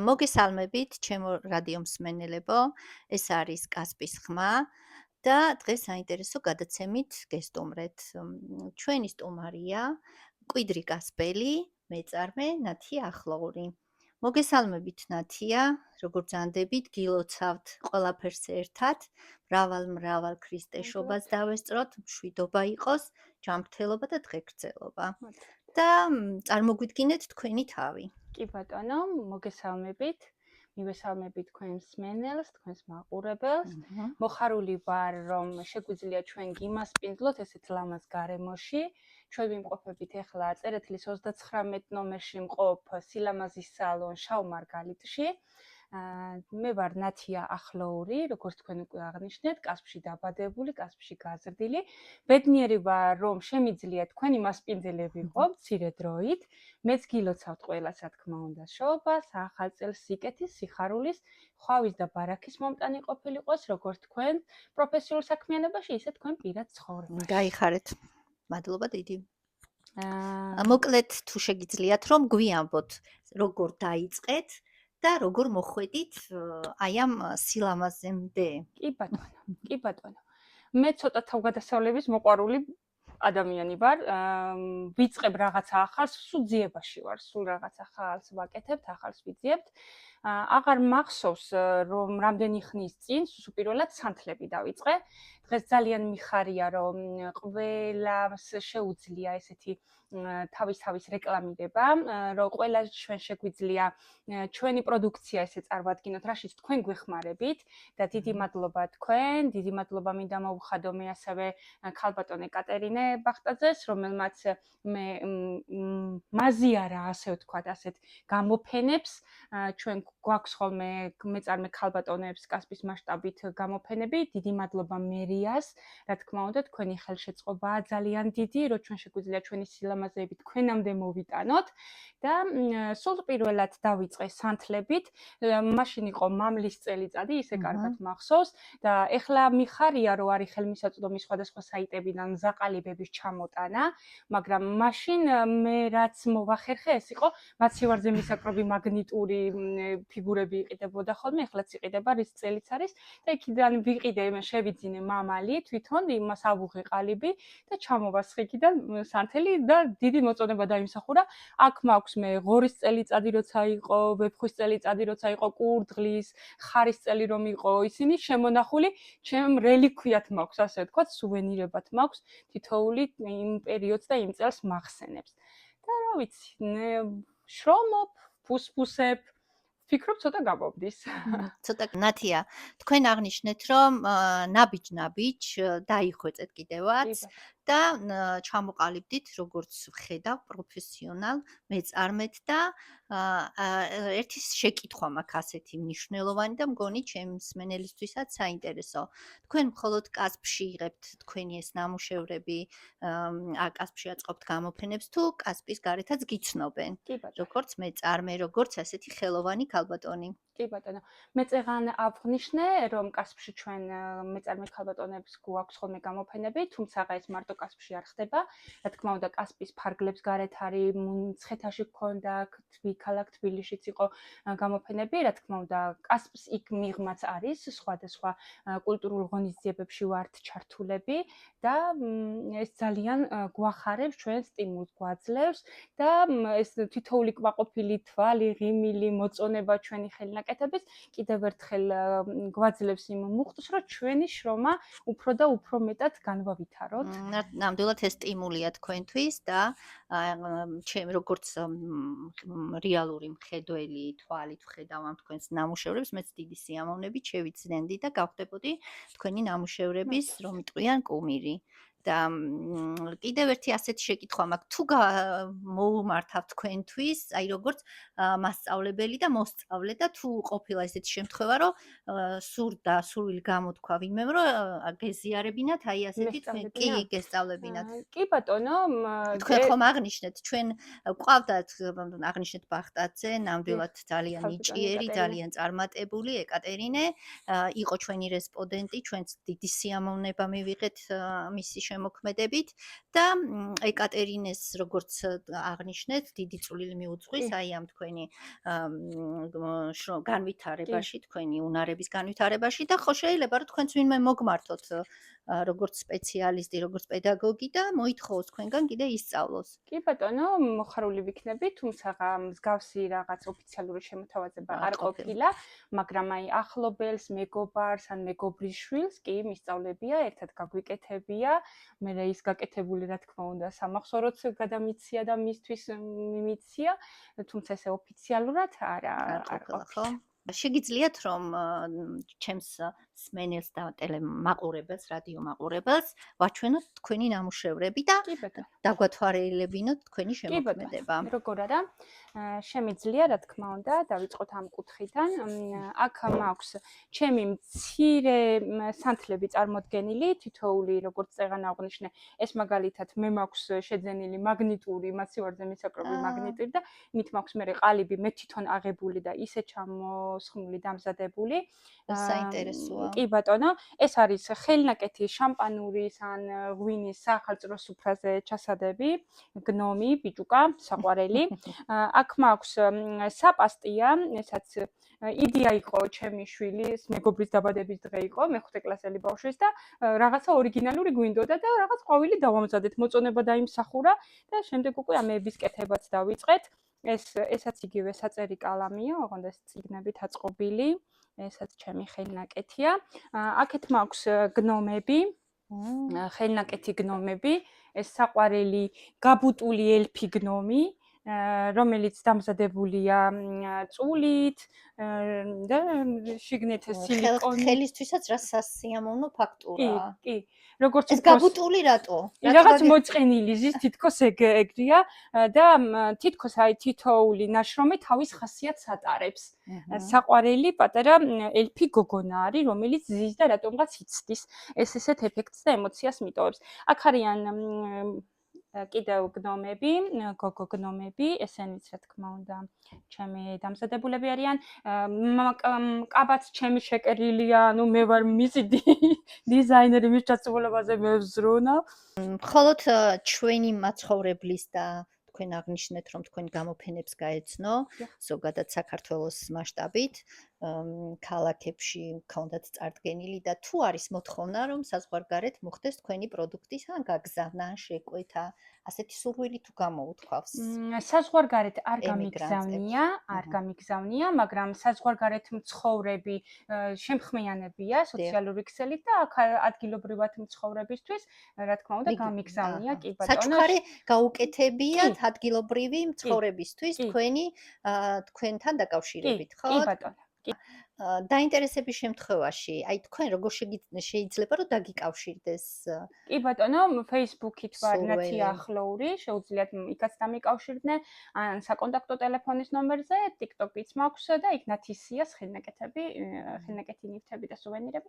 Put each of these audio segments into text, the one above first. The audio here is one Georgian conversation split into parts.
მოგესალმებით, ჩემო რადიო მსმენელებო, ეს არის კასპის ხმა და დღეს საინტერესო გადაცემით გესტუმრეთ. ჩვენი სტუმარია მკვიდრი კასპელი, მეწარმე ნათია ახლოური. მოგესალმებით ნათია, როგორ ძანდებით, გილოცავთ ყველაფერს ერთად, მრავალ ქრისტეშობას დავესწროთ, მშვიდობა იყოს, ჯანმრთელობა და დღეგრძელობა. და წარმოგვიდგინეთ თქვენი თავი. კი ბატონო, მოგესალმებით. მივესალმებით თქვენს მსმენელს, თქვენს მაყურებელს. მოხარული ვარ, რომ შეგვიძლია ჩვენ გიმასპინძლოთ ესეთ ლამაზ გარემოში. ჩვენ ვიმყოფებით ახლა წერეთლის 39 ნომერში მყოფ სილამაზის სალონ შავ მარგალიტში. მე ვარ ნათია ახლოური, როგორც თქვენ უკვე აღნიშნეთ, კასპში დაბადებული, კასპში გაზრდილი. ბედნიერი ვარ, რომ შემიძლია თქვენი მასპინძელი ვიყო მცირე დროით. მეც გილოცავთ ყველას, რა თქმა უნდა, შობას, ახალ წელს სიკეთის, სიხარულის, ხვავის და ბარაქის მომტანი ყოფილიყოს, როგორც თქვენ პროფესიულ საქმიანობაში, ისე თქვენ პირად ცხოვრებაში. გაიხარეთ. მადლობა დიდი. მოკლედ თუ შეგიძლიათ რომ გვიამბოთ, როგორ დაიწყეთ და როგორ მოხვედით აი ამ სილამაზემდე. კი ბატონო. მე ცოტა თავგადასავლების მოყვარული ადამიანი ვარ, ვიწყებ რაღაცა ახალს, სულ ძიებაში ვარ, სულ რაღაც ახალს ვაკეთებთ, ახალს ვიძიებთ. აღარ მახსოვს, რომ რამდენი ხნის წინ სუპირველად სანთლები დავიწყე. დღეს ძალიან მიხარია, რომ ყველას შეუძლია ესეთი თავის რეკლამირება, რომ ყველა ჩვენ შეგვიძლია ჩვენი პროდუქცია ესე წარმოვადგინოთ, რაშიც თქვენ გვეხმარებით და დიდი მადლობა თქვენ, დიდი მადლობა მინდა მოუხადო მე ასევე ქალბატონ ეკატერინე ბახტაძეს, რომელმაც მე მაზიარა, ასე ვთქვათ, ასეთ გამოფენებს. ჩვენ გვაქვს ხოლმე მეწარმე ქალბატონებს კასპის მასშტაბით გამოფენები. დიდი მადლობა მერიას, რა თქმა უნდა, თქვენი ხელშეწყობაა ძალიან დიდი, რომ ჩვენ შეგვიძლია ჩვენი სილამაზეები თქვენამდე მოვიტანოთ და სულ პირველად დავიწყე სანთლებით. მაშინ იყო მამლის წელიწადი, ისე კარგად მახსოვს და ეხლა მიხარია, რომ არის ხელმისაწვდომი სხვადასხვა საიტებიდან ზაყალიბების ჩამოტანა, მაგრამ მაშინ მე რაც მოვახერხე, ეს იყო მაცივარზე მისაკრობი მაგნიტური ფიგურები იყიდებოდა ხოლმე, ეხლაც იყიდება, რის წელიც არის და იქიდან ვიყიდე, შევიძინე მამალი, თვითონ იმას ავუღე ყალიბი და ჩამოვასხე იქიდან სანთელი და დიდი მოწონება დაიმსახურა. აქ მაქვს მე ღორის წელიწადი როცა იყო, ვეფხვის წელიწადი როცა იყო, კურდღლის, ხარის წელი რომ იყო, ისინი შემონახული, ჩემ რელიქვიად მაქვს, ასე ვთქვათ, სუვენირებად მაქვს, თითოეული იმ პერიოდს და იმ წელს მახსენებს. და რა ვიცი, შრომობ, ფუსფუსებ, ვფიქრობ ცოტა გამოვდის. ცოტა ნათია, თქვენ აღნიშნეთ, რომ ნაბიჯ დაიხვეწეთ კიდევაც და ჩამოყალიბდით, როგორც ვხედავ, პროფესიონალ მეწარმეთ და ერთი შეკითხვა მაქვს ასეთი მნიშვნელოვანი და მგონი ჩემს მსმენელისთვისაც საინტერესო. თქვენ მხოლოდ კასპში იღებთ თქვენი ეს ნამუშევრები, კასპში აწყობთ გამოფენებს თუ კასპის გარეთაც გიცნობენ? როგორც მეწარმე, როგორც ასეთი ხელოვანი ქალბატონი. კი ბატონო, მე წეღან აღნიშნე, რომ კასპში ჩვენ მეწარმე ქალბატონებს გვაქვს ხოლმე გამოფენები, თუმცა ეს მარტო კასპში არ ხდება. რა თქმა უნდა, კასპის ფარგლებს გარეთ არის მცხეთაში გქონდა, ქალაქ თბილისშიც იყო გამოფენები, რა თქმა უნდა, კასპს იქ მიღმაც არის, სხვადასხვა კულტურულ ღონისძიებებში ვართ ჩართულები და ეს ძალიან გვახარებს, ჩვენ სტიმულს გვაძლევს და ეს თითოეული კმაყოფილი თვალი, ღიმილი, მოწონება ჩვენი ხელნაკ კიდევ ერთხელ გვაძლევს იმ მუხტს, რომ ჩვენი შრომა უფრო და უფრო მეტად განვავითაროთ. ნამდვილად ეს სტიმულია თქვენთვის და ჩემ როგორც რეალური მხედველი თვალით ვხედავ ამ თქვენს ნამუშევრებს, მეც დიდი სიამოვნებით შევიძნენდი და გავხდებოდი თქვენი ნამუშევრების რომ იტყვიან კუმირი. და კიდევ ერთი ასეთი შეკითხვა მაქვს, თუ მოუმართავ თქვენთვის, აი როგორც მასწავლებელი და მოსწავლე და თუ ყოფილა ესეთი შემთხვევა, რომ სურდა სურვილი გამოთქვა ვინმემ, რომ გეზიარებინათ, აი ასეთი კი გესწავლებინათ. კი ბატონო, თქვენ ხომ აღნიშნეთ, ჩვენ გვყავდათ აღნიშნეთ ბახტაძე, ნამდვილად ძალიან ნიჭიერი, ძალიან წარმატებული ეკატერინე, იყო ჩვენი რესპონდენტი, ჩვენც დიდი სიამოვნება მივიღეთ მისი შემოქმედებით და ეკატერინეს როგორც აღნიშნეთ, დიდი წვლილი მიუძღვის აი ამ თქვენი განვითარებაში, თქვენი უნარების განვითარებაში და ხო შეიძლება რომ თქვენც ვინმე მოგმართოთ როგორც სპეციალისტი, როგორც პედაგოგი და მოითხოვოს თქვენგან კიდე ისწავლოს. კი ბატონო, მოხარული ვიქნები, თუმცა მსგავსი რაღაც ოფიციალური შემოთავაზება არ ყოფილა, მაგრამ აი ახლობელს, მეგობარს ან მეგობრის შვილს კი მისწავლებია, ერთად გაგვიკეთებია, მე ის გაკეთებული რა თქმა უნდა სამახსოვროც გადამიცია და მისთვის მიმიცია, თუმცა ესე ოფიციალურად არ ყოფილა. შეგიძლიათ რომ ჩემს სმენელს და ტელემაყურებელს, რადიო მაყურებელს ვაჩვენოთ თქვენი ნამუშევრები და დაგვათვალიერებინოთ თქვენი შემოქმედება. როგორ არა? შემიძლია, რა თქმა უნდა, დავიწყოთ ამ კუთხიდან. აქ მაქვს ჩემი მცირე სანთლები წარმოდგენილი, თითოეული როგორც წეღან აღვნიშნე, ეს მაგალითად მე მაქვს შეძენილი მაგნიტური, მასივარზე მისაკრობი მაგნიტური და მით მაქვს მე ყალიბი მე თვითონ აღებული და ისე ჩამოსხმული, დამზადებული. საინტერესოა. კი ბატონო, ეს არის ხელნაკეთი შამპანურის ან ღვინის საახალწლო სუფრაზე ჩასადები, გნომი, ბიჭუკა, საყვარელი. აქ მაქვს საპასტია, ესაც იდეა იყო ჩემი შვილის მეგობრის დაბადების დღე იყო, მეხუთე კლასელი ბავშვის და რაღაცა ორიგინალური გვინდოდა და რაღაც ყვავილი დავამზადეთ, მოწონება დაიმსახურა და შემდეგ უკვე ამეების კეთებაც დავიწყეთ. ესაც იგივე საწერი კალამია, ოღონდ ეს წიგნებით აწყობილი. ესაც ჩემი ხელნაკეთია. აქეთ მაქვს გნომები, ხელნაკეთი გნომები, ეს საყვარელი გაბუტული ელფი გნომი, რომელიც დამზადებულია წულით და შიგნით სილიკონი. ხელისთვისაც რა სასიამოვნო ფაქტურაა. კი. როგორც ეს გაბუტული რატო? რაღაც მოწყენილი ზის თითქოს ეგრეა და თითქოს აი თითოეული ნაშრომი თავის ხასიათს ატარებს. საყვარელი პატარა ელფი გოგონა არის, რომელიც ზის და რატომღაც იცდის. ეს ესეთ ეფექტს და ემოციას მიტოვებს. აქ არიან კიდევ გნომები, გოგო გნომები, ესენიც რა თქმა უნდა ჩემი დამზადებულები არიან. კაბაც ჩემი შეკერილია, ანუ მე ვარ მისი დიზაინერი, მის ჩაცმულობაზე მე ვზრუნავ. მხოლოდ ჩვენი მაცხოვრებლის და თქვენ აღნიშნეთ რომ თქვენ გამოფენებს გაეცნო, ზოგადად საქართველოს მასშტაბით, ქალაქებში ქონდათ წარდგენილი და თუ არის მოთხოვნა რომ საზღვარგარეთ მოხდეს თქვენი პროდუქტის ან გაგზავნა, შეკვეთა, ასეთი სურვილი თუ გამოუთქვავს. საზღვარგარეთ არ გამიგზავნია, მაგრამ საზღვარგარეთ მცხოვრები შემხმიანებია სოციალური ქსელით და აქ ადგილობრივად მცხოვრებისთვის, რა თქმა უნდა, გამიგზავნია, კი ბატონო. საჩუქარი გაუკეთებიათ ადგილობრივი მცხოვრებისთვის თქვენთან დაკავშირებით, ხო? კი ბატონო. დაინტერესების შემთხვევაში, აი თქვენ როგორ შეიძლება რომ დაგიკავშირდეს? კი ბატონო, Facebook-ით ვარ ნათია ახლოური, შეუძლიათ იქაც დამიკავშირდნენ, ან საკონტაქტო ტელეფონის ნომერზე, TikTok-იც მაქვს და იქ ნათისიას ხელნაკეთები, ხელნაკეთი ნივთები და სუვენირები,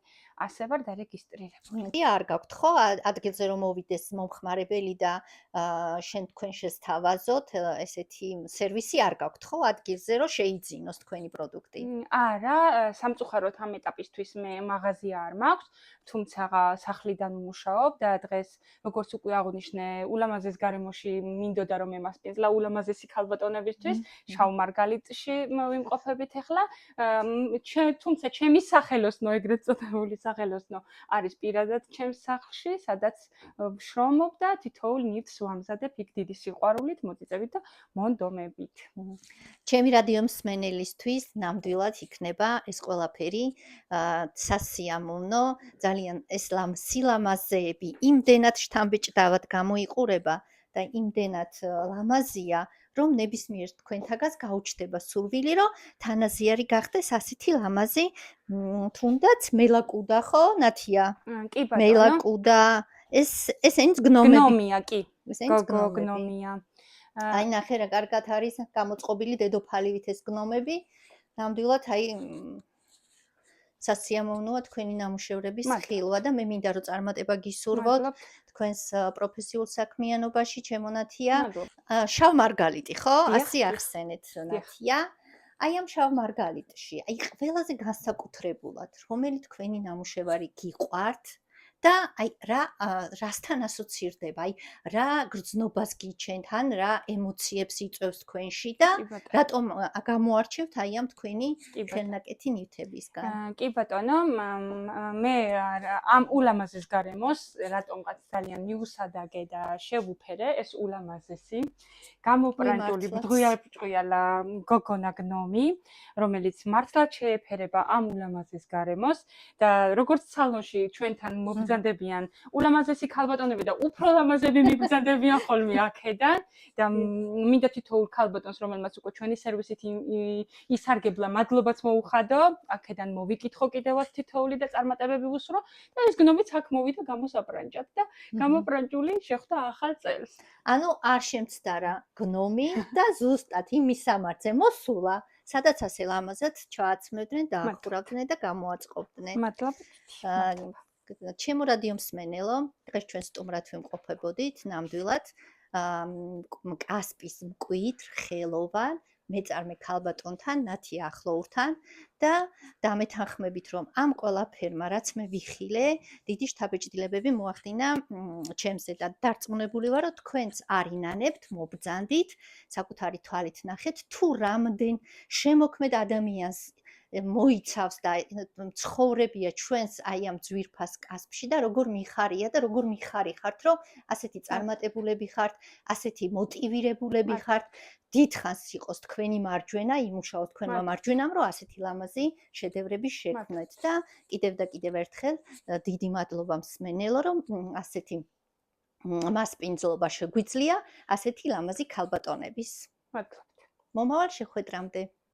ასე ვარ დარეგისტრირებული. არ გაქვთ ხო ადგილზე რომ მოვიდეს მომხმარებელი და თქვენ შესთავაზოთ, ესეთი სერვისი არ გაქვთ ხო ადგილზე რომ შეიძინოს თქვენი პროდუქტი? არა, სამწუხაროდ ამ ეტაპისთვის მე მაღაზია არ მაქვს, თუმცა სახლიდან ვმუშაობ და დღეს როგორც უკვე აღვნიშნე, ულამაზეს გარემოში მინდოდა რომ ემასპინძლა ულამაზესი ქალბატონებისთვის, შავ მარგალიტში ვიმყოფებით ახლა, თუმცა ჩემი სახელოსნო, ეგრეთ წოდებული სახელოსნო არის პირადად ჩემს სახლში, სადაც ვშრომობ და თითოეულ ნივთს ვამზადებ იქ დიდი სიყვარულით, მოწიწებით და მონდომებით. ჩემი რადიო მსმენელისთვის ნამდვილად იქნება ეს ყველაფერი სასიამოვნო, ძალიან ეს სილამაზეები იმდენად შთამბეჭდავად გამოიყურება და იმდენად ლამაზია, რომ ნებისმიერ თქვენთაგას გაუჩნდება სურვილი, რომ თანაზიარი გახდეს ასეთი ლამაზი, თუნდაც მელაკუდა ხო, ნათია? კი ბატონო. მელაკუდა, ესენიც გნომები. გნომია, კი. გნომია. აი ნახე რა კარგად არის გამოწყობილი დედოფალივით ეს გნომები. ნამდვილად აი სასიამოვნოა თქვენი ნამუშევრების ხილვა და მე მინდა რომ წარმატება გისურვოთ თქვენს პროფესიულ საქმიანობაში, ჩემო ნათია. შავ მარგალიტი, ხო? ასე ახსენეთ ნათია. აი ამ შავ მარგალიტში, აი ყველაზე განსაკუთრებულად, რომელი თქვენი ნამუშევარი გიყვართ და აი რასთან ასოცირდება, აი რა გრძნობას გიჩენთ, ან რა ემოციებს იწვევს თქვენში და კი ბატონო. რატომ გამოარჩევთ აი ამ თქვენი კი ბატონო. ხელნაკეთი ნივთებისგან? კი ბატონო, მე ამ ულამაზეს გარემოს რატომღაც ძალიან მიუსადაგე და შევუფერე ეს ულამაზესი გამოპრანჭული ბრძღვიალ-ბჭყვიალა გოგონა გნომი, რომელიც მართლაც შეეფერება ამ ულამაზეს გარემოს და როგორც სალონში ჩვენთან მობრძანდებიან ულამაზესი ქალბატონები და უფრო ლამაზები მიბრძანდებიან ხოლმე აქედან და მინდა თითოეულ ქალბატონს, რომელმაც უკვე ჩვენი სერვისით ისარგებლა, მადლობაც მოუხადო, აქედან მოვიკითხო კიდევაც თითოეული და წარმატებები ვუსვრო და ეს გნომიც აქ მოვიდა გამოსაპრანჭად და გამოპრანჭული შეხვდა ახალ წელს. ანუ არ შემცდარა გნომი და ზუსტად იმის სამართზე მოსულა, სადაც ასე ლამაზად ჩააცმევდნენ და ახურავდნენ და გამოაწყობდნენ. მადლობა. ჩემო რადიო მსმენელო, დღეს ჩვენ სტუმრად ვიმყოფებოდით ნამდვილად კასპის მკვიდრ ხელოვან მეწარმე ქალბატონთან, ნათი ახლოურთან და დამეთანხმებით, რომ ამ ყველაფერმა, რაც მე ვიხილე, დიდი შთაბეჭდილებები მოახდინა ჩემზე და დარწმუნებული ვარ, რომ თქვენც არინანებთ, მობრძანდით, საკუთარი თვალით ნახეთ, თუ რამდენ შემოქმედ ადამიანს მოიცავს და ცხოვრებია ჩვენს აი ამ ძვირფას კასპში და როგორ მიხარია და როგორ მიხარი ხართ, რომ ასეთი წარმატებულები ხართ, ასეთი მოტივირებულები ხართ. დიდხანს იყოს თქვენი მარჯვენა, იმუშაოთ თქვენმა მარჯვენამ, რომ ასეთი ლამაზი შედევრები შექმნეთ და კიდევ ერთხელ დიდი მადლობა მსმენელო, რომ ასეთი მასპინძლობა შეგვიძლია ასეთი ლამაზი ქალბატონების. მადლობა. მომავალ შეხვედრამდე.